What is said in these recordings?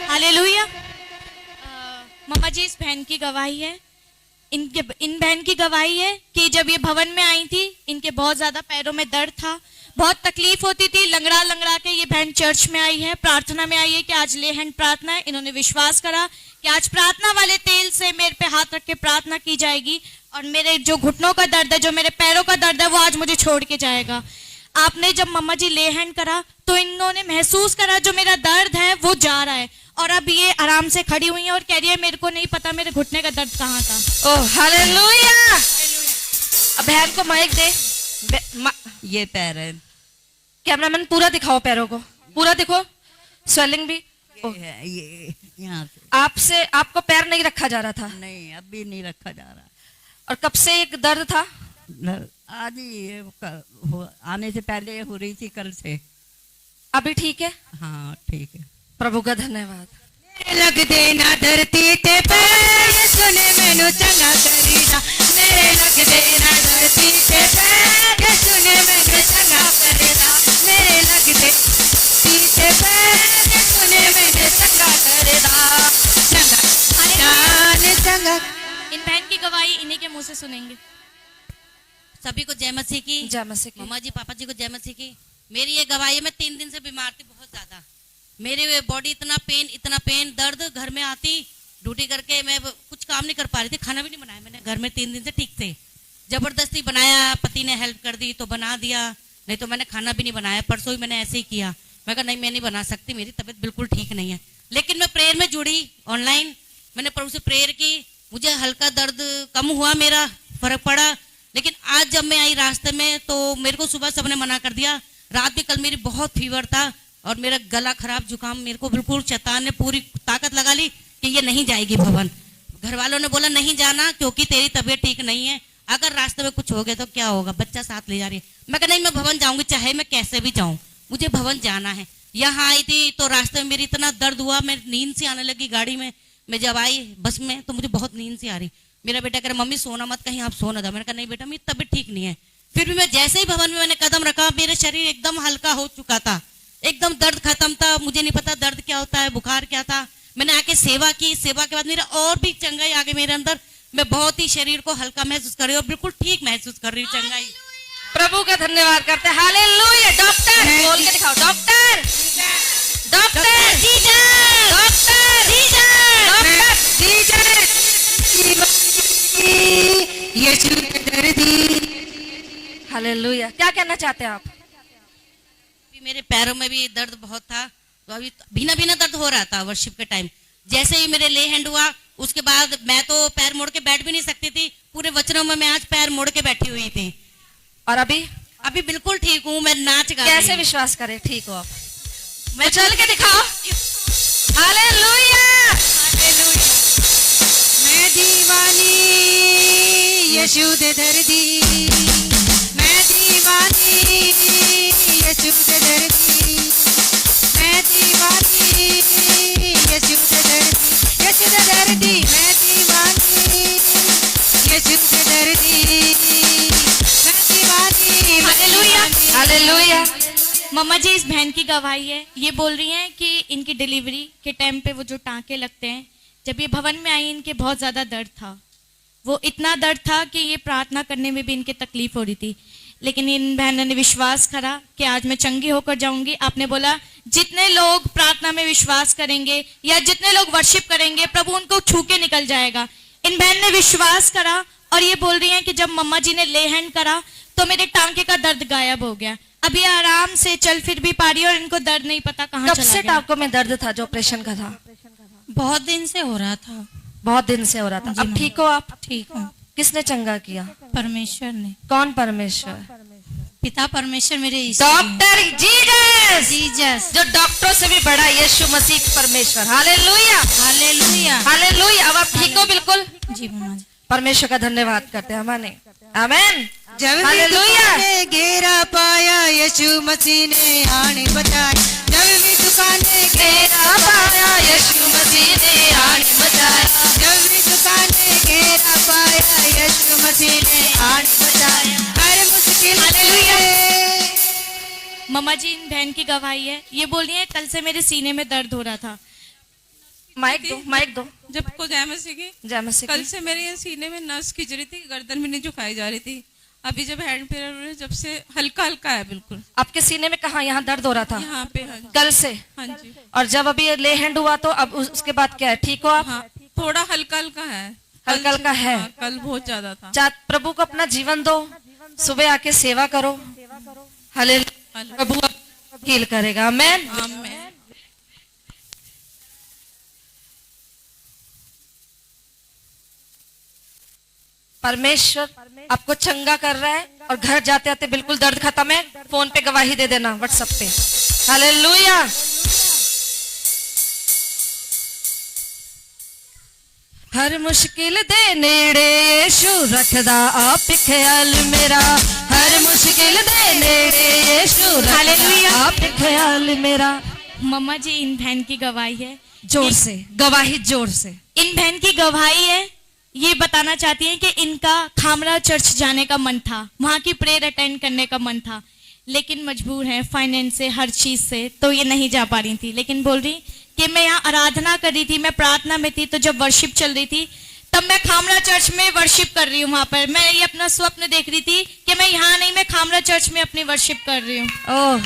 Hallelujah. Mumma जी, इस बहन की गवाही है, इन बहन की गवाही है कि जब ये भवन में आई थी, इनके बहुत ज्यादा पैरों में दर्द था, बहुत तकलीफ होती थी, लंगड़ा लंगड़ा के ये बहन चर्च में आई है, प्रार्थना में आई है कि आज ले हैंड प्रार्थना है। इन्होंने विश्वास करा कि आज प्रार्थना वाले तेल से मेरे पे हाथ रख के प्रार्थना की जाएगी और मेरे जो घुटनों का दर्द है, जो मेरे पैरों का दर्द है, वो आज मुझे छोड़ के जाएगा। आपने जब मम्मा जी ले हैंड करा तो इन्होंने महसूस करा जो मेरा दर्द है वो जा रहा है, और अब ये आराम से खड़ी हुई है और कह रही है मेरे को नहीं पता मेरे घुटने का दर्द कहाँ था। Oh hallelujah. अब बहन को माइक दे। ये पैर है। कैमरामैन पूरा दिखाओ, पैरों को पूरा दिखो, स्वेलिंग भी। ये यहाँ से आपसे आपको पैर नहीं रखा जा रहा था? नहीं, अभी नहीं रखा जा रहा। और कब से एक दर्द था? आज ही आने से पहले हो रही थी, कल से। अभी ठीक है? हाँ ठीक है। प्रभु का धन्यवाद। लग देना धरती ते पैर, सुने मैनू चंगा करीदा। मेरे लग देना धरती ते पैर, सुने मैनू चंगा करीदा। मेरे लग दे धरती ते पैर, सुने मैनू चंगा करीदा। चंगा चंगा। इन बहन की गवाही इन्हीं के मुंह से सुनेंगे। सभी को जय मसीह की। जय मसीह की। मम्मा जी पापा जी को जय मसीह की। मेरी ये गवाही है, मैं 3 दिन से बीमार थी बहुत ज्यादा। मेरे बॉडी इतना पेन दर्द, घर में आती ड्यूटी करके मैं कुछ काम नहीं कर पा रही थी, खाना भी नहीं बनाया मैंने घर में 3 दिन से ठीक से। जबरदस्ती बनाया, पति ने हेल्प कर दी तो बना दिया, नहीं तो मैंने खाना भी नहीं बनाया। परसों ही मैंने ऐसे ही किया, मैं कहा नहीं मैं नहीं बना सकती, मेरी तबीयत बिल्कुल ठीक नहीं है। लेकिन मैं प्रेयर में जुड़ी ऑनलाइन, मैंने प्रभु से प्रेयर की, मुझे हल्का दर्द कम हुआ, मेरा फर्क पड़ा। लेकिन आज जब मैं आई रास्ते में तो मेरे को सुबह सबने मना कर दिया, रात भी कल मेरी बहुत फीवर था और मेरा गला खराब, जुकाम, मेरे को बिल्कुल शैतान ने पूरी ताकत लगा ली कि ये नहीं जाएगी भवन। घर वालों ने बोला नहीं जाना क्योंकि तेरी तबीयत ठीक नहीं है, अगर रास्ते में कुछ हो गया तो क्या होगा, बच्चा साथ ले जा रही है। मैं कहा नहीं मैं भवन जाऊंगी, चाहे मैं कैसे भी जाऊं, मुझे भवन जाना है। यहाँ आई थी तो रास्ते में मेरी इतना दर्द हुआ, मैं नींद से आने लगी गाड़ी में। मैं जब आई बस में तो मुझे बहुत नींद सी आ रही। मेरा बेटा कह रहा मम्मी सोना मत, कहीं आप सो ना दो। मैंने कहा नहीं बेटा मेरी तबीयत ठीक नहीं है। फिर भी मैं जैसे ही भवन में मैंने कदम रखा, मेरे शरीर एकदम हल्का हो चुका था, एकदम दर्द खत्म था। मुझे नहीं पता दर्द क्या होता है, बुखार क्या था। मैंने आके सेवा की, सेवा के बाद मेरा और भी चंगाई आ गई मेरे अंदर। मैं बहुत ही शरीर को हल्का महसूस कर रही हूँ और बिल्कुल ठीक महसूस कर रही हूँ, चंगाई। प्रभु का धन्यवाद करते हैं। हालेलुया। डॉक्टर बोल के दिखाओ, डॉक्टर डॉक्टर यीशु के दर्दी। हालेलुया। क्या कहना चाहते हैं आप? मेरे पैरों में भी दर्द बहुत था, तो अभी भीना भीना दर्द हो रहा था वर्शिप के टाइम। जैसे ही मेरे ले हैंड हुआ उसके बाद मैं तो पैर मोड़ के बैठ भी नहीं सकती थी, पूरे वचनों में मैं आज पैर मोड़ के बैठी हुई थी। और अभी अभी बिल्कुल ठीक हूँ, मैं नाच गा रही कैसे हूँ। विश्वास करें ठीक हो आप? मैं चल के दिखाओ। हालेलुया। मैं दीवानी यीशु दे दर्दी, मैं दीवानी यीशु दे दर्दी, मैं दीवानी यीशु दे दर्दी, यीशु दे दर्दी, मैं दीवानी यीशु दे दर्दी, मैं दीवानी। हालेलुया। हालेलुया। मम्मा जी, इस बहन की गवाही है, ये बोल रही हैं कि इनकी डिलीवरी के टाइम पे वो जो टांके लगते हैं, जब ये भवन में आई इनके बहुत ज्यादा दर्द था। वो इतना दर्द था कि ये प्रार्थना करने में भी इनके तकलीफ हो रही थी। लेकिन इन बहनों ने विश्वास करा कि आज मैं चंगी होकर जाऊंगी। आपने बोला जितने लोग प्रार्थना में विश्वास करेंगे या जितने लोग वर्शिप करेंगे, प्रभु उनको छू के निकल जाएगा। इन बहन ने विश्वास करा और ये बोल रही हैं कि जब मम्मा जी ने ले हैंड करा तो मेरे टांके का दर्द गायब हो गया। अब ये आराम से चल फिर भी पा रही है और इनको दर्द नहीं पता कहाँ कब चला से गया। टांकों में दर्द था जो ऑपरेशन का था? बहुत दिन से हो रहा था। बहुत दिन से हो रहा था। अब ठीक हो आप? ठीक हूँ, किसने चंगा किया? परमेश्वर ने। कौन परमेश्वर? पिता परमेश्वर मेरे यीशु। Doctor Jesus. जीसस। जो डॉक्टरों से भी बड़ा यीशु मसीह परमेश्वर। हालेलुया। हालेलुया। हालेलुया। अब आप ठीक हो बिल्कुल? जी मम्मा जी। परमेश्वर का धन्यवाद करते हैं हमारे। आमेन। जब भी हालेलुया। दुकाने घेरा पाया यीशु मसीह ने आने बचाया, जब भी दुकाने घेरा पाया यीशु मसीह ने आने बचाया, जब भी दुकाने घेरा पाया यीशु मसीह ने आने बचाया। हर मुश्किल मम्मा जी इन बहन की गवाही है, ये बोल रही है कल से मेरे सीने में दर्द हो रहा था। माइक दो जब को जय मसीह की जय मसीह कल की। से मेरे ये सीने में नस खिंच रही थी, गर्दन भी नहीं झुकाई जा रही थी। अभी जब हैंड फेयर हो रहे जब से हल्का हल्का है बिल्कुल आपके सीने में कहाँ यहाँ दर्द हो रहा था यहाँ पे। हाँ जी, कल से? हाँ जी, और जब अभी ये ले हैंड हुआ तो अब उसके बाद क्या है, ठीक हो आप? हाँ थोड़ा हल्का हल्का है। हल्का हल्का है। हाँ, कल बहुत ज्यादा था। प्रभु को अपना जीवन दो, सुबह आके सेवा करो। हालेलुया, प्रभु हील करेगा। आमेन। आमीन। परमेश्वर आपको चंगा कर रहा है और घर जाते आते बिल्कुल दर्द खत्म है। फोन पे गवाही दे देना व्हाट्सएप पे। हालेलुया। हर मुश्किल दे नेड़े यीशु रखदा आप ख्याल मेरा। हर मुश्किल दे नेड़े यीशु हालेलुया। रखदा आप ख्याल मेरा। मम्मा जी इन बहन की गवाही है, जोर से गवाही, जोर से। इन बहन की गवाही है, ये बताना चाहती हैं कि इनका खामरा चर्च जाने का मन था, वहाँ की प्रेयर अटेंड करने का मन था, लेकिन मजबूर है फाइनेंस से, हर चीज से, तो ये नहीं जा पा रही थी। लेकिन बोल रही कि मैं यहाँ आराधना कर रही थी, मैं प्रार्थना में थी, तो जब वर्शिप चल रही थी तब मैं खामरा चर्च में वर्शिप कर रही हूँ। वहां पर मैं ये अपना स्वप्न देख रही थी कि मैं यहाँ नहीं, मैं खामरा चर्च में अपनी वर्शिप कर रही हूँ। ओह,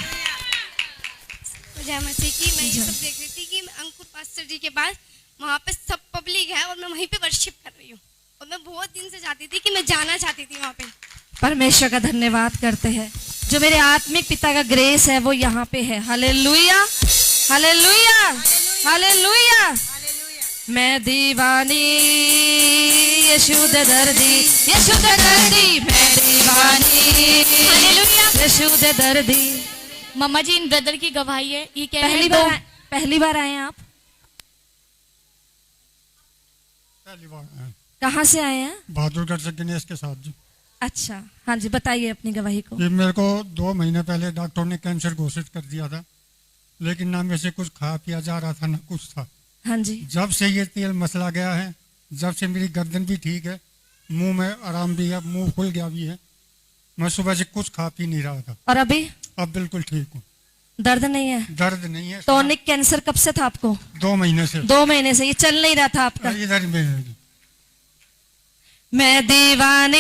जय मसीह की। मैं ये सब देख रही थी कि अंकुर पास्टर जी के पास वहाँ पे सब पब्लिक है और मैं वहीं पे वर्शिप कर रही हूँ, और मैं बहुत दिन से चाहती थी कि मैं जाना चाहती थी वहाँ पे। परमेश्वर का धन्यवाद करते हैं जो मेरे आत्मिक पिता का ग्रेस है वो यहाँ पे है। Hallelujah, hallelujah, hallelujah. मैं दीवानी यीशु दे दर्दी, यीशु दे दर्दी, मैं दीवानी हालेलुया। यीशु दे दर्दी। मम्मा जी इन ब्रदर की गवाही है, ये कह रहे हैं पहली बार आए हैं आप? पहली बार आए। कहाँ से आए हैं? बहादुरगढ़ से गणेश के साथ जी। अच्छा, हाँ जी, बताइए अपनी गवाही को। ये मेरे को 2 महीने पहले डॉक्टर ने कैंसर घोषित कर दिया था, लेकिन ना में से कुछ खा पिया जा रहा था ना कुछ था। हाँ जी। जब से ये तेल मसला गया है, जब से मेरी गर्दन भी ठीक है, मुंह में आराम भी है, मुंह खुल गया भी है। मैं सुबह से कुछ खा पी नहीं रहा था, और अभी अब बिल्कुल ठीक हूँ। दर्द नहीं है? दर्द नहीं है। टॉनिक कैंसर कब से था आपको? 2 महीने से। 2 महीने से ये चल नहीं रहा था आपका? इधर में मैं दीवानी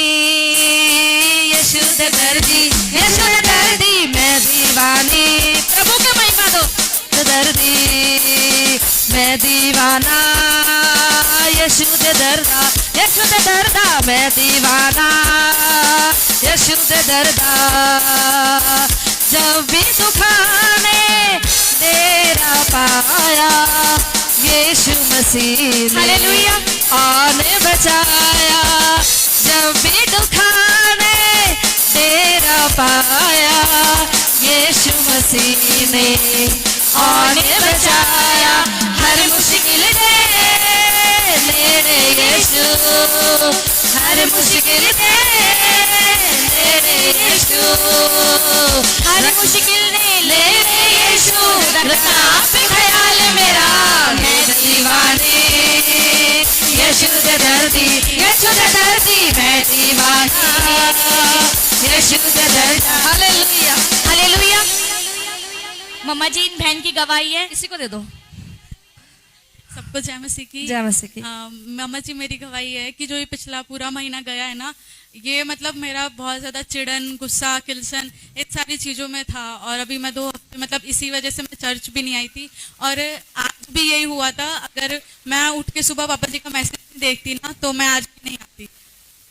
यीशु दे दर्दी, यीशु दे दर्दी, मैं दीवानी। प्रभु का महिमा दो। दे दर्दी, मैं दीवाना यीशु दे दर्दा, यीशु दे दर्दा, मैं दीवाना यीशु दे दर्दा। जब भी दुखाने तेरा पाया यीशु मसीह ने हालेलुया। आने बचाया। जब भी दुखाने तेरा पाया यीशु मसीह ने आने बचाया। हर मुश्किल दे मेरे यीशु, हर मुश्किल दे मेरे यीशु, हर मुश्किल ने ले यीशु रखना आप ख्याल मेरा। मैं दीवानी यीशु दे दर्दी, यीशु दे दर्दी, मैं दीवानी यीशु दे दर्दी। Hallelujah, hallelujah. मम्मा जी इन बहन की गवाही है, किसी को दे दो। सबको जय मसीह की। जय मसीह की। मामा जी मेरी गवाही है कि जो ये पिछला पूरा महीना गया है ना, ये मतलब मेरा बहुत ज्यादा चिड़न, गुस्सा, किल्सन, इन सारी चीजों में था। और अभी मैं 2 हफ्ते मतलब इसी वजह से मैं चर्च भी नहीं आई थी। और आज भी यही हुआ था, अगर मैं उठ के सुबह पापा जी का मैसेज देखती ना तो मैं आज भी नहीं आती।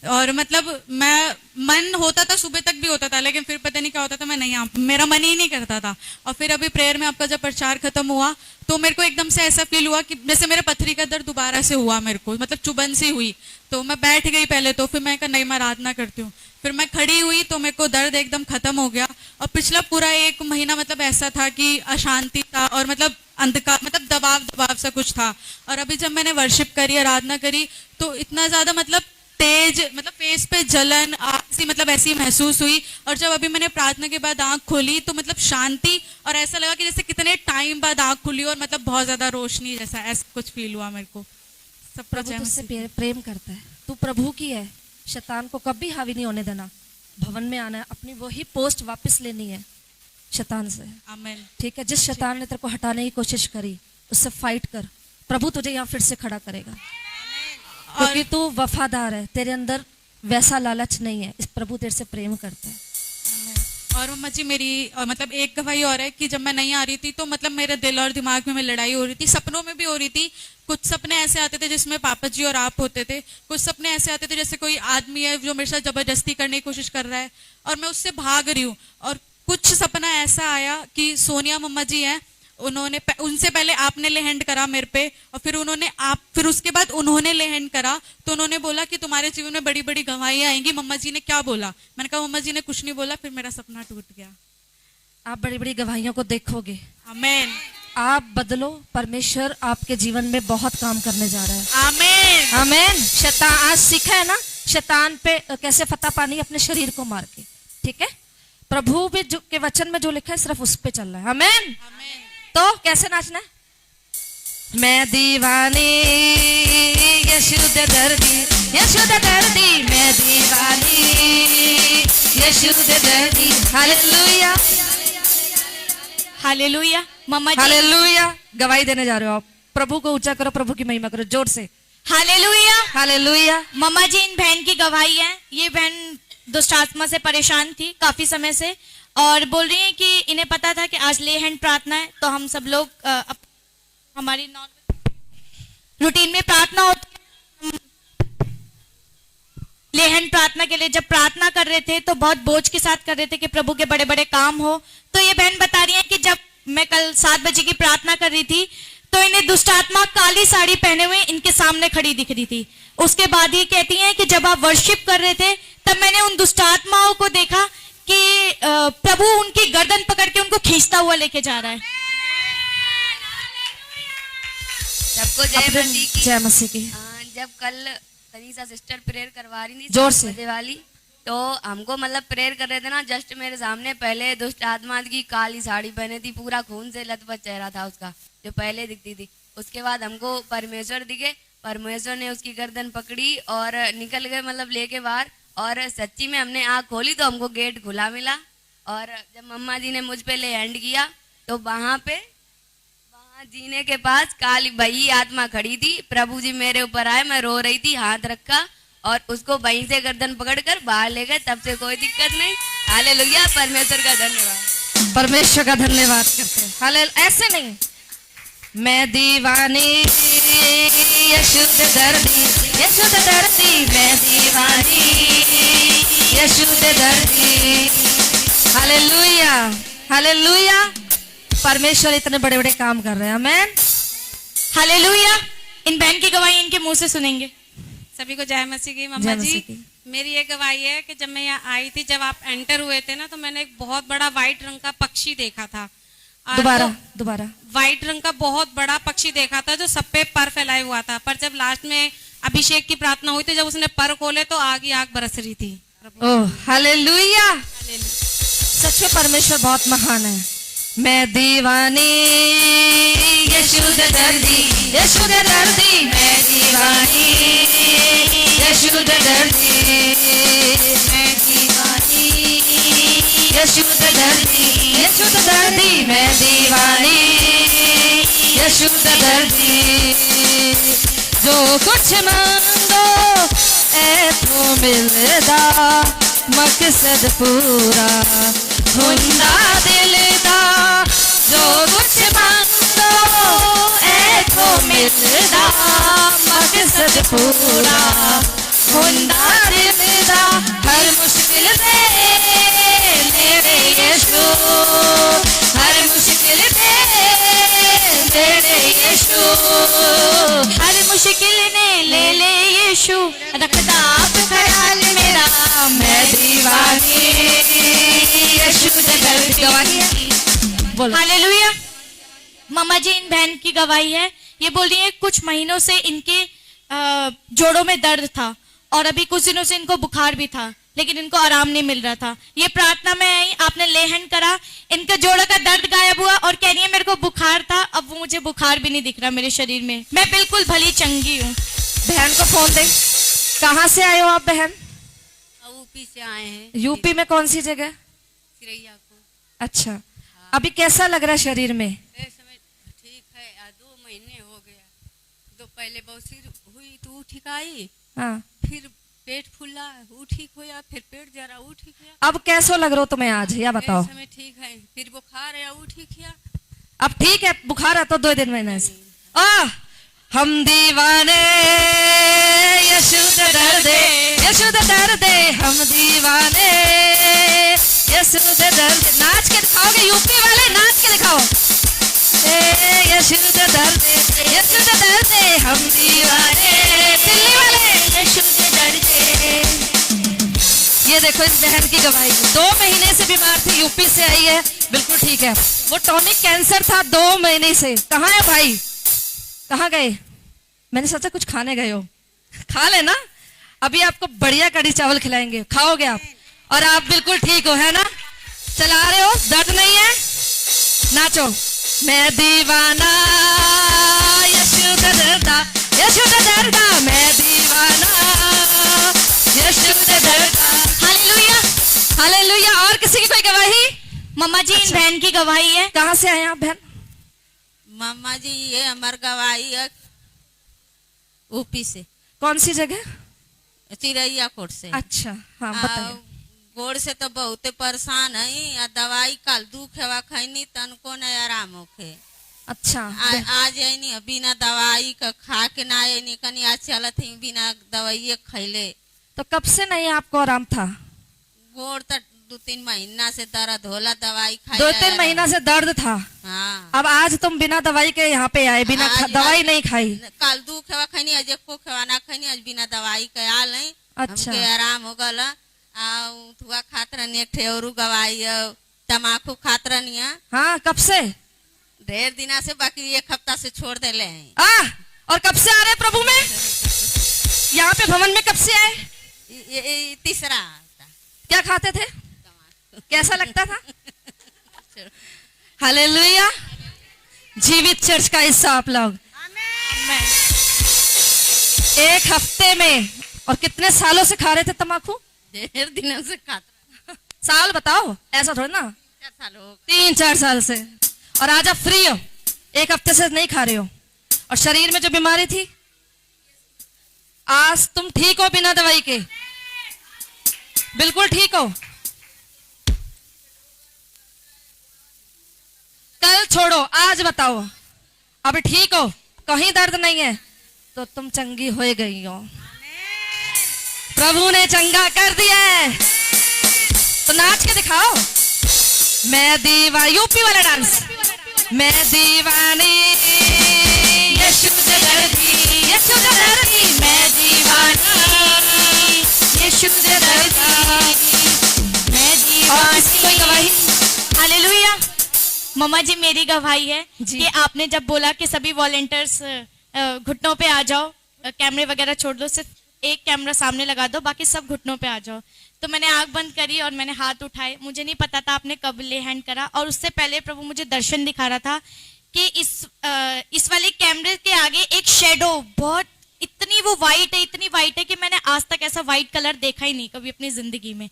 और मतलब मैं मन होता था, सुबह तक भी होता था, लेकिन फिर पता नहीं क्या होता था, मैं नहीं आ, मेरा मन ही नहीं करता था। और फिर अभी प्रेयर में आपका जब प्रचार खत्म हुआ तो मेरे को एकदम से ऐसा फील हुआ कि जैसे मेरे पथरी का दर्द दोबारा से हुआ, मेरे को मतलब चुभन सी हुई। तो मैं बैठ गई पहले तो, फिर मैं कहा नहीं मैं आराधना करती हूँ। फिर मैं खड़ी हुई तो मेरे को दर्द एकदम खत्म हो गया। और पिछला पूरा 1 महीना मतलब ऐसा था कि अशांति था और मतलब अंधकार, मतलब दबाव सा कुछ था। और अभी जब मैंने वर्शिप करी, आराधना करी, तो इतना ज्यादा मतलब तेज, मतलब फेस पे जलन सी मतलब ऐसी महसूस हुई। और जब अभी मैंने प्रार्थना के बाद आंख खोली तो मतलब शांति, और ऐसा लगा कि जैसे कितने टाइम बाद आंख खुली और मतलब बहुत ज्यादा रोशनी जैसा, ऐसा कुछ फील हुआ मेरे को। सब प्रभु तुझसे प्रेम करता है, तू प्रभु की है। शैतान को कभी हावी नहीं होने देना, भवन में आना है, अपनी वही पोस्ट वापस लेनी है। शैतान से। आमेन। ठीक है, जिस शैतान ने तेरे को हटाने की कोशिश करी उससे फाइट कर, प्रभु तुझे यहाँ फिर से खड़ा करेगा, क्योंकि तू वफादार है, तेरे अंदर वैसा लालच नहीं है, इस प्रभु तेरे से प्रेम करता है। और मम्मा जी मेरी मतलब एक गवाही और है कि जब मैं नहीं आ रही थी तो मतलब मेरे दिल और दिमाग में लड़ाई हो रही थी, सपनों में भी हो रही थी। कुछ सपने ऐसे आते थे जिसमें पापा जी और आप होते थे, कुछ सपने ऐसे आते थे जैसे कोई आदमी है जो मेरे साथ जबरदस्ती करने की कोशिश कर रहा है और मैं उससे भाग रही हूँ। और कुछ सपना ऐसा आया कि सोनिया मम्मा जी हैं, उन्होंने उनसे पहले आपने ले हैंड करा मेरे पे और फिर उसके बाद उन्होंने ले हैंड करा, तो उन्होंने बोला कि तुम्हारे जीवन में बड़ी बड़ी गवाहियां आएंगी। मम्मा जी ने क्या बोला? मैंने कहा मम्मा जी ने कुछ नहीं बोला, फिर मेरा सपना टूट गया। आप बड़ी बड़ी गवाहियों को देखोगे। आमेन। आप बदलो, परमेश्वर आपके जीवन में बहुत काम करने जा रहा है। आमेन। आमेन। शैतान आज सीखा है ना शैतान पे कैसे फतह पानी, अपने शरीर को मार के। ठीक है, प्रभु भी जो के वचन में जो लिखा है सिर्फ उस पे चल रहा है। आमेन। तो कैसे नाचना है? मैं दीवानी यीशु दे दर्दी, यीशु दे दर्दी, मैं दीवानी यीशु दे दर्दी। Hallelujah, hallelujah. Mumma ji hallelujah. गवाही देने जा रहे हो आप, प्रभु को ऊंचा करो, प्रभु की महिमा करो जोर से। हालेलुया। हालेलुया। मम्मा जी इन बहन की गवाही है। ये बहन दुष्ट आत्मा से परेशान थी काफी समय से और बोल रही है कि इन्हें पता था कि आज ले हैंड प्रार्थना है, तो हम सब लोग हमारी रूटीन में प्रार्थना होती है। ले हैंड प्रार्थना के लिए जब प्रार्थना कर रहे थे तो बहुत बोझ के साथ कर रहे थे कि प्रभु के बड़े बड़े काम हो। तो ये बहन बता रही है कि जब मैं कल 7 बजे की प्रार्थना कर रही थी तो इन्हें दुष्ट आत्मा काली साड़ी पहने हुए इनके सामने खड़ी दिख रही थी। उसके बाद ये कहती हैं कि जब आप वर्शिप कर रहे थे तब मैंने उन दुष्ट आत्माओं को देखा कि प्रभु उनकी गर्दन पकड़ के उनको खींचता हुआ लेके जा रहा है। सबको जय मसीह की। जय मसीह की। जब कल तनीसा सिस्टर प्रेयर करवा रही थी जोर 7 से। बजे वाली, तो हमको मतलब प्रेयर कर रहे थे ना, जस्ट मेरे सामने पहले दुष्ट आत्मा की काली साड़ी पहने थी, पूरा खून से लथपथ चेहरा था उसका जो पहले दिखती थी। उसके बाद हमको परमेश्वर दिखे, परमेश्वर ने उसकी गर्दन पकड़ी और निकल गए मतलब लेके बाहर। और सच्ची में हमने आँख खोली तो हमको गेट खुला मिला। और जब मम्मा जी ने मुझ पे ले हैंड किया तो वहाँ जीने के पास काली भई आत्मा खड़ी थी। प्रभु जी मेरे ऊपर आए, मैं रो रही थी, हाथ रखा और उसको वहीं से गर्दन पकड़कर बाहर ले गए। तब से कोई दिक्कत नहीं। हालेलुया, परमेश्वर का धन्यवाद। परमेश्वर का धन्यवाद करते हैं। हालेलुया। ऐसे नहीं, मैं दीवानी यीशु दे दर्दी, यीशु दे दर्दी, मैं दीवानी यीशु दे दर्दी। Hallelujah, hallelujah. परमेश्वर इतने बड़े बड़े काम कर रहे हैं। आमेन। हालेलुया। इन बहन की गवाही इनके मुंह से सुनेंगे। सभी को जय मसीह की। मम्मा जय मसीह जी की। मेरी ये गवाही है कि जब मैं यहाँ आई थी, जब आप एंटर हुए थे ना, तो मैंने एक बहुत बड़ा व्हाइट रंग का पक्षी देखा था। दोबारा दोबारा। व्हाइट रंग का बहुत बड़ा पक्षी देखा था जो सब पे पर फैलाए हुआ था। पर जब लास्ट में अभिषेक की प्रार्थना हुई थी, जब उसने पर खोले तो आग ही आग बरस रही थी। Oh hallelujah. सच में परमेश्वर बहुत महान है। मैं दीवानी यीशु दे दर्दी, यीशु दे दर्दी, मैं दीवानी यीशु दे दर्दी, मैं दीवानी यीशु दे दर्दी, यीशु दे दर्दी, मैं दीवानी यीशु दे दर्दी। जो कुछ मांगो ऐथों मिलदा, मकसद पूरा हुंदा दिल दा। जो कुछ मांगो ऐथों मिलदा, मकसद पूरा हुंदा दिल दा। हर मुश्किल दे नेड़े यीशु, हर मुश्किल दे नेड़े यीशु, हर मुश्किल ने ले यीशु, रखता आप ख्याल मेरा। मैं दीवानी यीशु दे दर्दी। बोलो हालेलुया। मम्मा जी इन बहन की गवाही है। ये बोल रही है कुछ महीनों से इनके जोड़ों में दर्द था और अभी कुछ दिनों से इनको बुखार भी था, लेकिन इनको आराम नहीं मिल रहा था। ये प्रार्थना में आई, आपने ले हैंड करा, इनका जोड़ों का दर्द गायब हुआ और कह रही है मेरे को बुखार था, अब वो मुझे बुखार भी नहीं दिख रहा मेरे शरीर में, मैं बिल्कुल भली चंगी हूँ। बहन को फोन दे। कहाँ से आए हो आप बहन? यूपी से आए हैं। यूपी में कौन सी जगह? सिरैया को। अच्छा, अभी कैसा लग रहा है शरीर में? इस समय ठीक है। 2 महीने हो गया। तो पहले बौसीर हुई तो वो ठीक आई, हाँ। फिर पेट फूला वो ठीक हुआ, फिर पेट जरा वो ठीक हुआ। अब कैसो लग रहा हो तुम्हें आज, या बताओ? इस समय ठीक है। फिर बुखार है वो ठीक हुआ। अब ठीक है, बुखार आता 2 दिन महीने से। हम दीवाने यशुद दर्दे, यशुद दर्दे, हम दीवाने यशुद दर्दे। नाच के दिखाओगे यूपी वाले, नाच के दिखाओ। यशुद दर्दे, यशुद दर्दे, हम दीवाने। दिल्ली वाले यशुद दर्दे। ये देखो इस बहन की गवाही, 2 महीने से बीमार थी, यूपी से आई है, बिल्कुल ठीक है। वो टॉनिक कैंसर था 2 महीने से। कहाँ है भाई, कहाँ गए? मैंने सोचा कुछ खाने गए हो, खा लेना। अभी आपको बढ़िया कढ़ी चावल खिलाएंगे, खाओगे आप, और आप बिल्कुल ठीक हो, है ना? चला रहे हो, दर्द नहीं है, नाचो। मैं दीवाना यशुद दर्दा, यशुद दर्दा, मैं दीवाना यशुद दर्दा। Hallelujah, hallelujah. और किसी की कोई गवाही? मम्मा जी इन बहन की गवाही है। कहाँ से आए आप बहन? मम्मा जी ये हमार गवाही है यूपी से। कौन सी जगह? चिरैया कोट से। अच्छा, हाँ बताइए। गोड़ से तो बहुत परेशान है, दवाई कल दुख है खैनी तनको नहीं आराम होके। अच्छा, आज नहीं बिना दवाई का खा के ना नहीं, कनी आज चलत है बिना दवाई खैले। तो कब से नहीं आपको आराम था? गोड़ तो 2-3 महीना से दर्द होला, दवाई खाई 2-3 महीना से दर्द था। हाँ। अब आज तुम बिना दवाई के यहाँ पे आए, बिना दवाई नहीं खाई? कल दुख है खैनी, आज एको खवाना खैनी, आज बिना दवाई के आल नहीं। अच्छा, हमके आराम हो गला। थुआ खात रहनी, एक ठेहरू गवाई तमाकू खात रहनी। हाँ, कब से? ढेर दिना से, बाकी 1 हफ्ता से छोड़ देले हैं। और कब से आ रहे प्रभु में? यहाँ पे भवन में कब से आए? ये तीसरा। क्या खाते थे, कैसा लगता था? हालेलुया। जीवित चर्च का हिस्सा आप लोग। 1 हफ्ते में। और कितने सालों से खा रहे थे तम्बाकू? ढेर दिनों से खाता। साल बताओ, ऐसा थोड़ा ना। 3-4 साल से। और आज आप फ्री हो, 1 हफ्ते से नहीं खा रहे हो। और शरीर में जो बीमारी थी, आज तुम ठीक हो बिना दवाई के, बिल्कुल ठीक हो। कल छोड़ो, आज बताओ। अब ठीक हो, कहीं दर्द नहीं है, तो तुम चंगी हो गई हो। प्रभु ने चंगा कर दिया है, तो नाच के दिखाओ। मैं दीवा, यूपी वाला डांस। मैं दीवानी यशुद दर्दी, यशुद दर्दी, मैं दीवानी यशुद दर्दी, मैं दीवानी। कोई गवाही? हालेलुया। मम्मा जी मेरी गवाही है जी। कि आपने जब बोला कि सभी वॉलेंटियर्स घुटनों पे आ जाओ, कैमरे वगैरह छोड़ दो, सिर्फ एक कैमरा सामने लगा दो, बाकी सब घुटनों पे आ जाओ। तो मैंने आंख बंद करी और मैंने हाथ उठाए। मुझे नहीं पता था आपने कब ले हैंड करा, और उससे पहले प्रभु मुझे दर्शन दिखा रहा था कि इस वाले कैमरे के आगे एक शेडो, बहुत इतनी वो वाइट है, इतनी वाइट है कि मैंने आज तक ऐसा वाइट कलर देखा ही नहीं कभी अपनी जिंदगी में।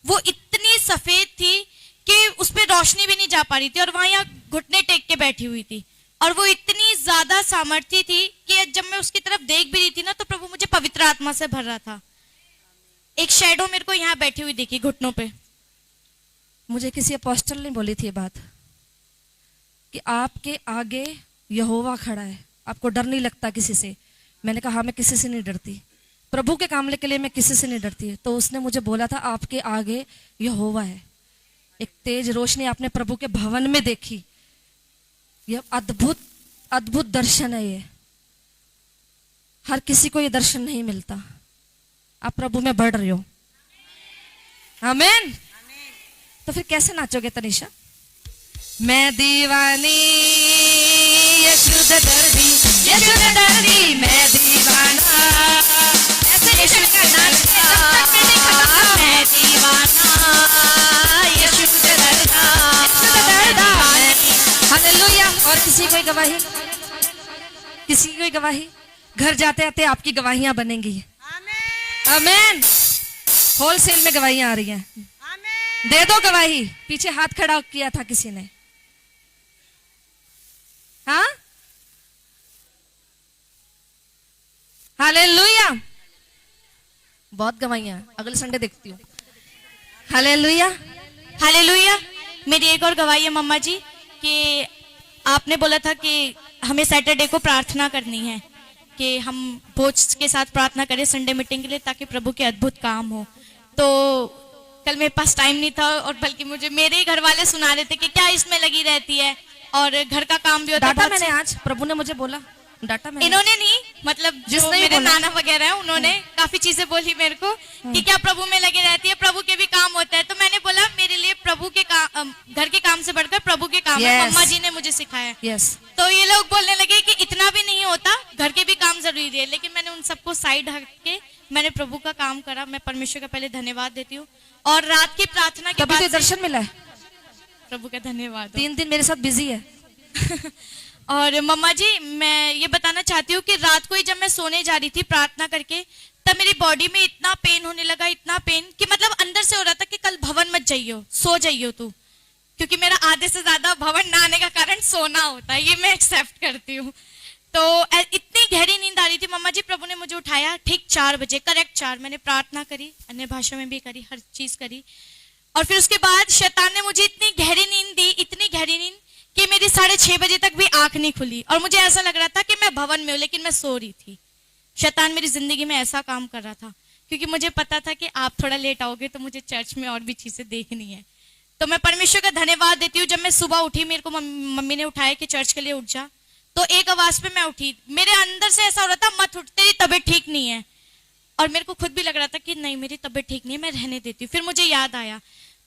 वो इतनी सफेद थी कि उस पर रोशनी भी नहीं जा पा रही थी, और वहां यहाँ घुटने टेक के बैठी हुई थी, और वो इतनी ज्यादा सामर्थ्य थी कि जब मैं उसकी तरफ देख भी रही थी ना, तो प्रभु मुझे पवित्र आत्मा से भर रहा था। एक शैडो मेरे को यहाँ बैठी हुई दिखी घुटनों पे। मुझे किसी अपोस्टल ने बोली थी ये बात कि आपके आगे यहोवा खड़ा है, आपको डर नहीं लगता किसी से? मैंने कहा मैं किसी से नहीं डरती, प्रभु के काम के लिए मैं किसी से नहीं डरती। तो उसने मुझे बोला था आपके आगे यहोवा है। एक तेज रोशनी आपने प्रभु के भवन में देखी। यह अद्भुत अद्भुत दर्शन है। ये हर किसी को ये दर्शन नहीं मिलता। आप प्रभु में बढ़ रहे हो। आमीन। तो फिर कैसे नाचोगे तनीषा? मैं दीवानी यशुद दर्दी, यशुद दर्दी, मैं दीवाना। ऐसे यीशु का नाच मैं दीवाना यशुद दर्दा, यशुद दर्दा। हालेलुया। और किसी कोई गवाही? किसी की कोई गवाही? घर जाते आते आपकी गवाहियां बनेंगी। आमीन। होलसेल में गवाहियां आ रही हैं। दे दो गवाही। पीछे हाथ खड़ा किया था किसी ने। हाँ, हालेलुया। बहुत गवाइयां, अगले संडे देखती हूँ। हालेलुया। हालेलुया। मेरी एक और गवाही है मम्मा जी कि आपने बोला था कि हमें सैटरडे को प्रार्थना करनी है, कि हम भोज के साथ प्रार्थना करें संडे मीटिंग के लिए, ताकि प्रभु के अद्भुत काम हो। तो कल मेरे पास टाइम नहीं था, और बल्कि मुझे मेरे ही घर वाले सुना रहे थे कि क्या इसमें लगी रहती है, और घर का काम भी होता है। डाटा मैंने आज, प्रभु ने मुझे बोला, डाटा मैंने। इन्होंने नहीं, मतलब जो जिसने भी मेरे बोला। नाना वगैरह है उन्होंने काफी चीजें बोली मेरे को कि क्या प्रभु में लगे रहती है, प्रभु के भी काम होता है। तो मैंने बोला मेरे लिए प्रभु के काम, घर के काम से बढ़कर प्रभु के काम है, Yes. मम्मा जी ने मुझे सिखाया। यस, तो ये लोग बोलने लगे कि इतना भी नहीं होता, घर के भी काम जरूरी है। लेकिन मैंने उन सबको साइड हट के मैंने प्रभु का काम करा। मैं परमेश्वर का पहले धन्यवाद देती हूँ, और रात की प्रार्थना के कभी तो बाद दर्शन मिला है। प्रभु का धन्यवाद हो। 3 दिन मेरे साथ बिजी है। और मम्मा जी मैं ये बताना चाहती हूँ कि रात को ही जब मैं सोने जा रही थी प्रार्थना करके, तब मेरी बॉडी में इतना पेन होने लगा, इतना पेन कि मतलब अंदर से हो रहा था कि कल भवन मत जाइयो, सो जाइयो तू, क्योंकि मेरा आधे से ज्यादा भवन ना आने का कारण सोना होता है, ये मैं एक्सेप्ट करती हूँ। तो इतनी गहरी नींद आ रही थी मम्मा जी, प्रभु ने मुझे उठाया ठीक 4 बजे, करेक्ट 4। मैंने प्रार्थना करी, अन्य भाषा में भी करी, हर चीज करी, और फिर उसके बाद शैतान ने मुझे इतनी गहरी नींद दी, इतनी गहरी नींद कि मेरी 6:30 बजे तक भी आंख नहीं खुली, और मुझे ऐसा लग रहा था कि मैं भवन में हूं, लेकिन मैं सो रही थी। शैतान मेरी जिंदगी में ऐसा काम कर रहा था, क्योंकि मुझे पता था कि आप थोड़ा लेट आओगे तो मुझे चर्च में और भी चीजें देखनी है। तो मैं परमेश्वर का धन्यवाद देती हूँ। जब मैं सुबह उठी, मेरे को मम्मी ने उठाया कि चर्च के लिए उठ जा, तो एक आवाज पे मैं उठी। मेरे अंदर से ऐसा हो रहा था, मत उठ, तेरी तबीयत ठीक नहीं है, और मेरे को खुद भी लग रहा था कि नहीं मेरी तबीयत ठीक नहीं है, मैं रहने देती हूँ। फिर मुझे याद आया,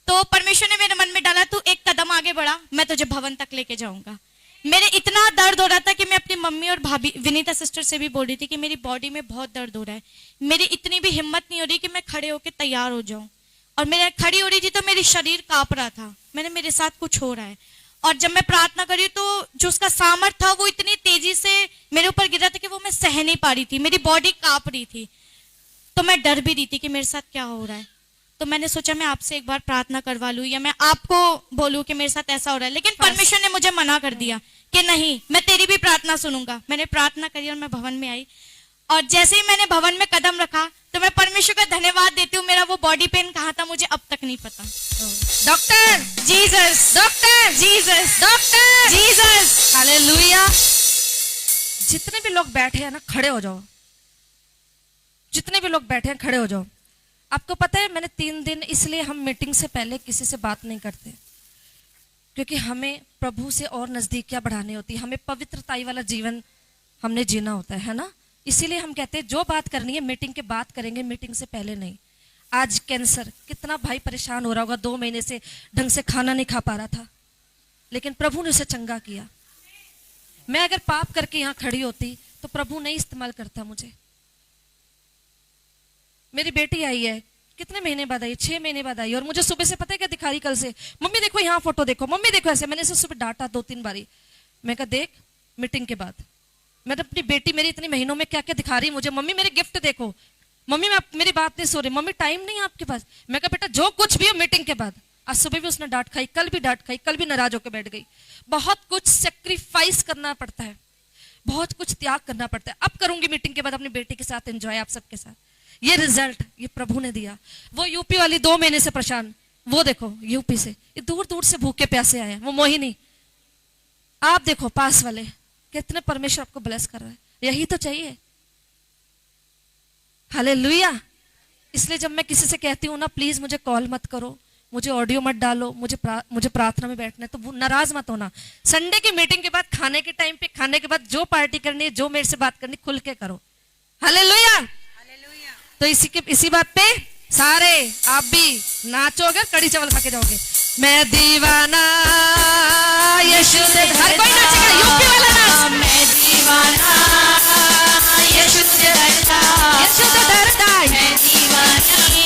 तो परमेश्वर ने मेरे मन में डाला, तू एक कदम आगे बढ़ा, मैं तुझे भवन तक लेके जाऊंगा। मेरे इतना दर्द हो रहा था कि मैं अपनी मम्मी और भाभी विनीता सिस्टर से भी बोल रही थी कि मेरी बॉडी में बहुत दर्द हो रहा है। मेरी इतनी भी हिम्मत नहीं हो रही कि मैं खड़े होकर तैयार हो जाऊं, और मैं खड़ी हो रही थी तो मेरी शरीर कांप रहा था, मैंने मेरे साथ कुछ हो रहा है। और जब मैं प्रार्थना करी तो जो उसका सामर्थ था वो इतनी तेजी से मेरे ऊपर गिरा था कि वो मैं सह नहीं पा रही थी, मेरी बॉडी कांप रही थी। तो मैं डर भी रही थी कि मेरे साथ क्या हो रहा है। तो मैंने सोचा मैं आपसे एक बार प्रार्थना करवा लूं, या मैं आपको बोलूं कि मेरे साथ ऐसा हो रहा है। लेकिन परमेश्वर ने मुझे मना कर दिया कि नहीं, मैं तेरी भी प्रार्थना सुनूंगा। मैंने प्रार्थना करी और मैं भवन में आई, और जैसे ही मैंने भवन में कदम रखा तो मैं परमेश्वर का धन्यवाद देती हूँ, मेरा वो बॉडी पेन कहाँ था मुझे अब तक नहीं पता। Doctor Jesus, doctor Jesus, doctor Jesus. Hallelujah. जितने भी लोग बैठे हैं ना, खड़े हो जाओ। जितने भी लोग बैठे हैं खड़े हो जाओ। आपको पता है मैंने 3 दिन, इसलिए हम मीटिंग से पहले किसी से बात नहीं करते, क्योंकि हमें प्रभु से और नजदीकियां बढ़ानी होती है, हमें पवित्रताई वाला जीवन हमने जीना होता है ना। इसीलिए हम कहते हैं जो बात करनी है मीटिंग के बाद करेंगे, मीटिंग से पहले नहीं। आज कैंसर, कितना भाई परेशान हो रहा होगा, 2 महीने से ढंग से खाना नहीं खा पा रहा था, लेकिन प्रभु ने उसे चंगा किया। मैं अगर पाप करके यहाँ खड़ी होती तो प्रभु नहीं इस्तेमाल करता मुझे। मेरी बेटी आई है, कितने महीने बाद आई, 6 महीने बाद आई, और मुझे सुबह से पता है क्या दिखा रही, कल से मम्मी देखो यहाँ फोटो देखो, मम्मी देखो ऐसे। मैंने इसे सुबह डांटा 2-3 बारी। मैं कहा देख, मीटिंग के बाद मैंने अपनी बेटी मेरी इतने महीनों में क्या क्या दिखा रही मुझे, मम्मी मेरे गिफ्ट देखो, मम्मी मैं मेरी बात नहीं सो रही, मम्मी टाइम नहीं है आपके पास। मैं कहा बेटा जो कुछ भी हो मीटिंग के बाद। आज सुबह भी उसने डांट खाई, कल भी डांट खाई, कल भी नाराज होकर बैठ गई। बहुत कुछ सेक्रीफाइस करना पड़ता है, बहुत कुछ त्याग करना पड़ता है। अब करूंगी मीटिंग के बाद अपनी बेटी के साथ एंजॉय, आप सबके साथ। ये रिजल्ट ये प्रभु ने दिया। वो यूपी वाली 2 महीने से परेशान, वो देखो यूपी से, ये दूर दूर से भूखे प्यासे आए हैं, वो मोहिनी। आप देखो पास वाले, कितने परमेश्वर आपको ब्लेस कर रहा है। यही तो चाहिए। हालेलुया। इसलिए जब मैं किसी से कहती हूँ ना, प्लीज मुझे कॉल मत करो, मुझे ऑडियो मत डालो, मुझे प्रार्थना में बैठना है, तो नाराज मत होना। संडे की मीटिंग के बाद, खाने के टाइम पे, खाने के बाद जो पार्टी करनी है, जो मेरे से बात करनी, खुल के करो। हालेलुया। तो इसी बात पे सारे आप भी नाचोगे, कड़ी चावल खा के जाओगे। मैं दीवाना यीशु से, हर कोई नाचेगा, यूपी वाला नाच। मैं दीवाना यीशु से डरता, यीशु से डरता, मैं दीवानी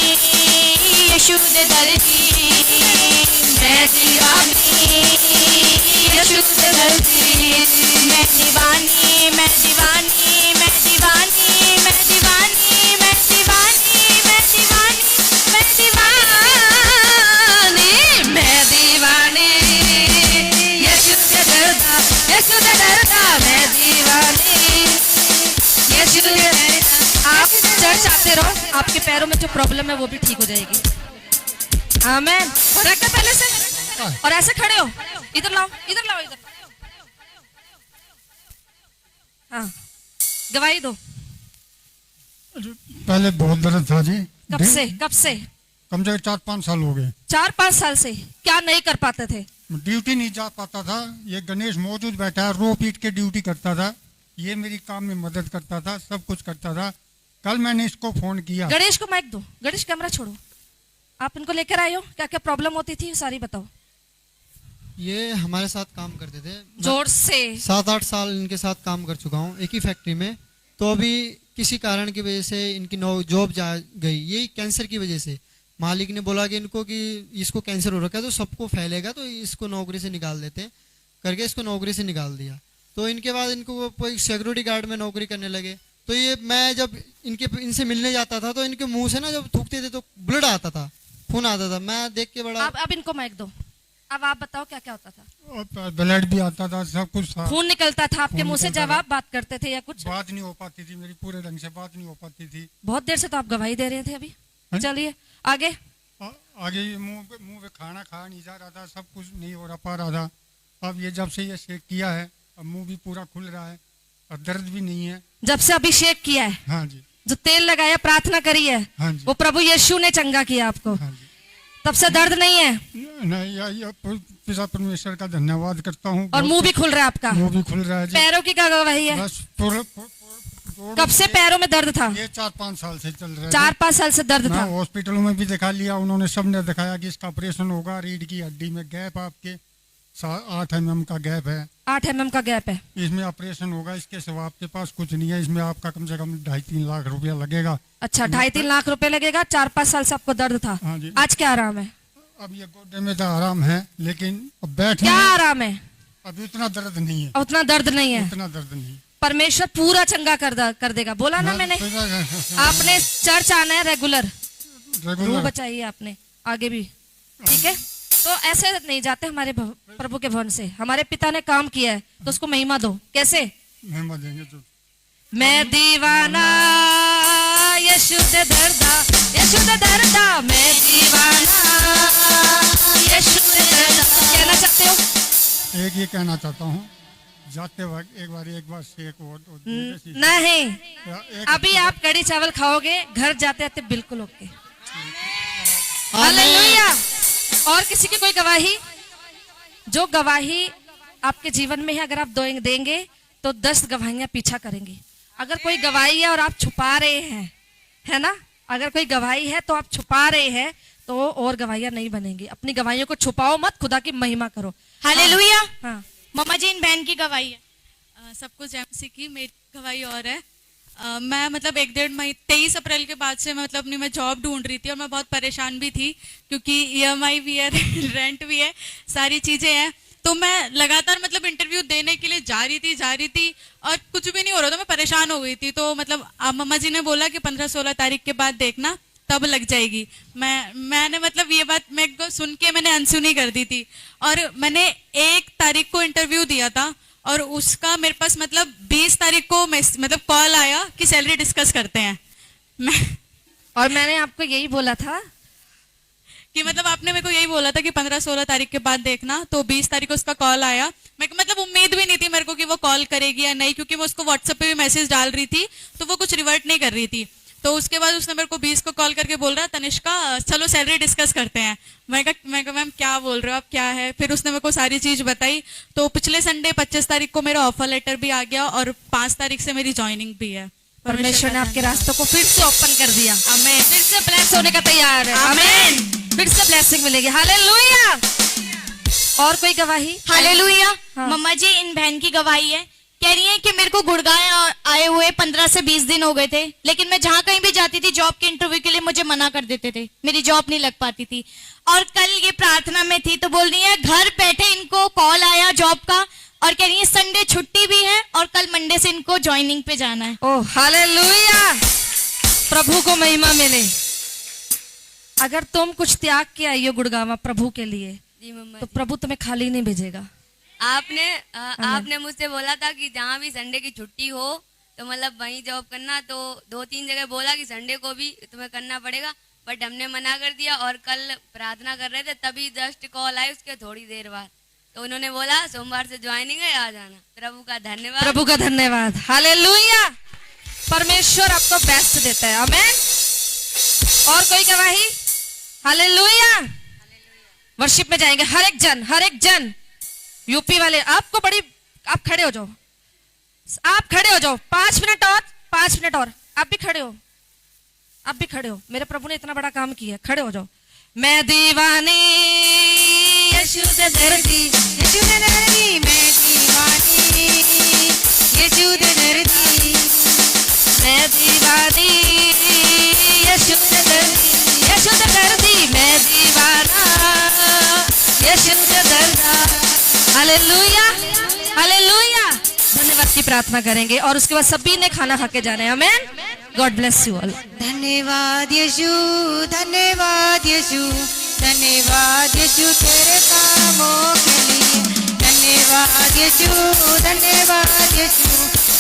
यीशु से डरती, मैं दीवानी यीशु से डरती, मैं दीवानी, मैं दीवानी, मैं दीवानी, मैं दीवानी, मैं दीवानी, मैं दीवानी, मैं दीवानी, मैं दीवानी यीशु से डरता, यीशु से डरता। आपके पैरों में जो प्रॉब्लम है वो भी ठीक हो जाएगी। आमेन। रख दे पहले से और ऐसे खड़े हो, इधर लाओ, इधर लाओ, इधर। हाँ, गवाही दो। पहले बहुत दर्द था जी। कब से? कब से? कम से कम 4-5 साल हो गए। 4-5 साल से क्या नहीं कर पाते थे? ड्यूटी नहीं जा पाता था। ये गणेश मौजूद बैठा है, रो पीट के ड्यूटी करता था। ये मेरी काम में मदद करता था, सब कुछ करता था। कल मैंने इसको फोन किया। गणेश को माइक दो। गणेश कैमरा छोड़ो। आप इनको लेकर आए हो, क्या क्या प्रॉब्लम होती थी सारी बताओ। ये हमारे साथ काम करते थे। जोर से। 7-8 साल इनके साथ काम कर चुका हूँ एक ही फैक्ट्री में। तो अभी किसी कारण की वजह से इनकी जॉब जा गई, यही कैंसर की वजह से। मालिक ने बोला कि इनको कि इसको कैंसर हो रखा है तो सबको फैलेगा, तो इसको नौकरी से निकाल देते हैं करके इसको नौकरी से निकाल दिया। तो इनके बाद इनको कोई सिक्योरिटी गार्ड में नौकरी करने लगे। तो ये मैं जब इनसे मिलने जाता था तो इनके मुंह से ना जब थूकते थे तो ब्लड आता था, खून आता था। मैं देख के बड़ा। अब इनको माइक दो। अब आप बताओ क्या क्या होता था। ब्लड भी आता था, सब कुछ था। खून निकलता था आपके मुंह से जब आप बात करते थे या कुछ? बात नहीं हो पाती थी मेरी, पूरे ढंग से बात नहीं हो पाती थी। बहुत देर से तो आप गवाही दे रहे थे अभी। चलिए आगे। आगे मुंह पे खाना खा नहीं जा रहा था, सब कुछ नहीं हो पा रहा था। अब ये जब से ये शेक किया है अब मुंह भी पूरा खुल रहा है और दर्द भी नहीं है। जब से अभिषेक किया है? हाँ जी। जो तेल लगाया, प्रार्थना करी है, हाँ जी। वो प्रभु यीशु ने चंगा किया आपको। हाँ जी। तब से दर्द नहीं है? नहीं, पिता परमेश्वर का धन्यवाद करता हूँ। और मुंह भी खुल रहा है आपका? मुंह भी खुल रहा है जी। पैरों की क्या गवाही है? बस कब से पैरों में दर्द था? ये 4-5 साल से चल रहा है। 4-5 साल से दर्द था? हॉस्पिटलों में भी दिखा लिया, उन्होंने सबने दिखाया कि इसका ऑपरेशन होगा। रीढ़ की हड्डी में गैप आपके 8 mm का गैप है। 8 mm का गैप है, इसमें ऑपरेशन होगा। इसके सिवा आपके पास कुछ नहीं है। इसमें आपका कम से कम 2.5-3 लाख रुपया लगेगा। अच्छा, 2.5-3 लाख रुपए लगेगा। 4-5 साल से आपको दर्द था। हाँ जी। आज क्या आराम है? अब ये गोड्डे में तो आराम है, लेकिन अब बैठने क्या आराम है? अब उतना दर्द नहीं है। उतना दर्द नहीं है? उतना दर्द नहीं। परमेश्वर पूरा चंगा कर देगा। बोला ना मैंने। आपने चर्च आना है रेगुलर। रूह बचाइए आपने आगे भी, ठीक है? तो ऐसे नहीं जाते हमारे प्रभु के भवन से। हमारे पिता ने काम किया है तो उसको महिमा दो। कैसे महिमा देंगे? तो मैं दीवाना यीशु दे दर्दा, यीशु दे दर्दा, मैं दीवाना यीशु दे दर्दा। कहना चाहते हो? एक ये कहना चाहता हूँ, जाते वक्त एक बार शेक नहीं। अभी आप कड़ी चावल खाओगे, घर जाते आते बिल्कुल ओके। हालेलुया। और किसी की कोई गवाही? जो गवाही आपके जीवन में है, अगर आप देंगे तो 10 गवाहियां पीछा करेंगी। अगर कोई गवाही है और आप छुपा रहे हैं, है ना, अगर कोई गवाही है तो आप छुपा रहे हैं तो और गवाहियां नहीं बनेंगी। अपनी गवाहियों को छुपाओ मत, खुदा की महिमा करो। हालेलुया। हाँ, मम्मा जी, इन बहन की गवाही है। सबको जय मसीह की। मेरी गवाही और है। मैं मतलब 1-1.5 महीने 23 अप्रैल के बाद से मतलब अपनी मैं जॉब ढूंढ रही थी और मैं बहुत परेशान भी थी क्योंकि EMI भी है, रेंट भी है, सारी चीज़ें हैं। तो मैं लगातार मतलब इंटरव्यू देने के लिए जा रही थी और कुछ भी नहीं हो रहा था। मैं परेशान हो गई थी। तो मतलब मम्मा जी ने बोला कि 15-16 तारीख के बाद देखना, तब लग जाएगी। मैंने मतलब ये बात मेरे को सुन के मैंने अनसुनी कर दी थी। और मैंने 1 तारीख को इंटरव्यू दिया था और उसका मेरे पास मतलब 20 तारीख को मतलब कॉल आया कि सैलरी डिस्कस करते हैं। मैंने आपको यही बोला था कि मतलब आपने मेरे को यही बोला था कि 15-16 तारीख के बाद देखना। तो 20 तारीख को उसका कॉल आया। मेरे को मतलब उम्मीद भी नहीं थी मेरे को कि वो कॉल करेगी या नहीं, क्योंकि मैं उसको व्हाट्सएप पे भी मैसेज डाल रही थी तो वो कुछ रिवर्ट नहीं कर रही थी। तो उसके बाद उसने मेरे को 20 को कॉल करके बोल रहा, तनिष्का चलो सैलरी डिस्कस करते हैं। मैं कहा मैम क्या बोल रहे हो आप, क्या है? फिर उसने मेरे को सारी चीज़ बताई। तो पिछले संडे 25 तारीख को मेरा ऑफर लेटर भी आ गया और 5 तारीख से मेरी ज्वाइनिंग भी है। परमेश्वर ने आपके रास्तों को फिर से ओपन कर दिया। आमीन। फिर से ब्लेस होने का तैयार है। आमीन। फिर से ब्लेसिंग मिलेगी। हालेलुया। और कोई गवाही? हालेलुया। हाँ। मम्मा जी, इन बहन की गवाही है। कह रही है कि मेरे को गुड़गांव आए हुए 15 से 20 दिन हो गए थे, लेकिन मैं जहां कहीं भी जाती थी जॉब के इंटरव्यू के लिए मुझे मना कर देते थे, मेरी जॉब नहीं लग पाती थी। और कल ये प्रार्थना में थी तो बोल रही है घर बैठे इनको कॉल आया जॉब का और कह रही है संडे छुट्टी भी है और कल मंडे से इनको ज्वाइनिंग पे जाना है। Oh hallelujah. प्रभु को महिमा मिले। अगर तुम कुछ त्याग के आई हो गुड़गांव प्रभु के लिए तो प्रभु तुम्हें खाली नहीं भेजेगा। आपने मुझसे बोला था कि जहाँ भी संडे की छुट्टी हो तो मतलब वहीं जॉब करना, तो 2-3 जगह बोला कि संडे को भी तुम्हें करना पड़ेगा, बट हमने मना कर दिया। और कल प्रार्थना कर रहे थे तभी जस्ट कॉल आई उसके थोड़ी देर बाद, तो उन्होंने बोला सोमवार से ज्वाइनिंग है, आ जाना। प्रभु का धन्यवाद, प्रभु का धन्यवाद, हालेलुया। परमेश्वर आपको बेस्ट देता है, आमेन। और कोई गवाही? हालेलुया। वर्शिप में जाएंगे हर एक जन यूपी वाले। आपको बड़ी, आप खड़े हो जाओ, आप खड़े हो जाओ। 5 मिनट और, 5 मिनट और। आप भी खड़े हो, आप भी खड़े हो। मेरे प्रभु ने इतना बड़ा काम किया, खड़े हो जाओ। मैं दीवानी यीशु से दर्दी, यीशु दे दर्दी, मैं दीवानी यीशु दे दर्दी, मैं दीवानी यीशु से दर्दी, यीशु से दर्दी, मैं दीवाना यीशु से दर्दा। Hallelujah, hallelujah. धन्यवाद की प्रार्थना करेंगे और उसके बाद सभी ने खाना खा के जाना है, amen. God bless you all. धन्यवाद यीशु, धन्यवाद यीशु, धन्यवाद यीशु तेरे कामों के लिए, धन्यवाद यीशु, धन्यवाद यीशु,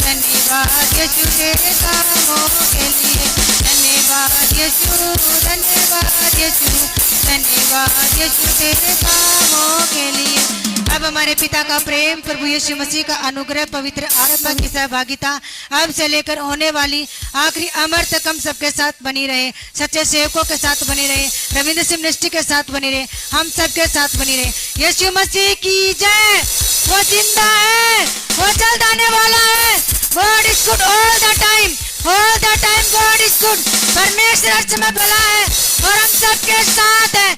धन्यवाद यीशु तेरे कामों के लिए, धन्यवाद यीशु, धन्यवाद यीशु, धन्यवाद यीशु तेरे कामों के लिए। अब हमारे पिता का प्रेम, प्रभु यीशु मसीह का अनुग्रह, पवित्र आत्मा की सहभागिता अब से लेकर होने वाली आखिरी अमर तक हम सबके साथ बनी रहे, सच्चे सेवकों के साथ बनी रहे, रविंद्र सिंह मिनिस्ट्री के साथ बनी रहे, हम सबके साथ बनी रहे। यीशु मसीह की जय। वो जिंदा है, वो जल्द आने वाला है। God is good all the time, all the time God is good. परमेश्वर हर समय भला है और हम सबके साथ है।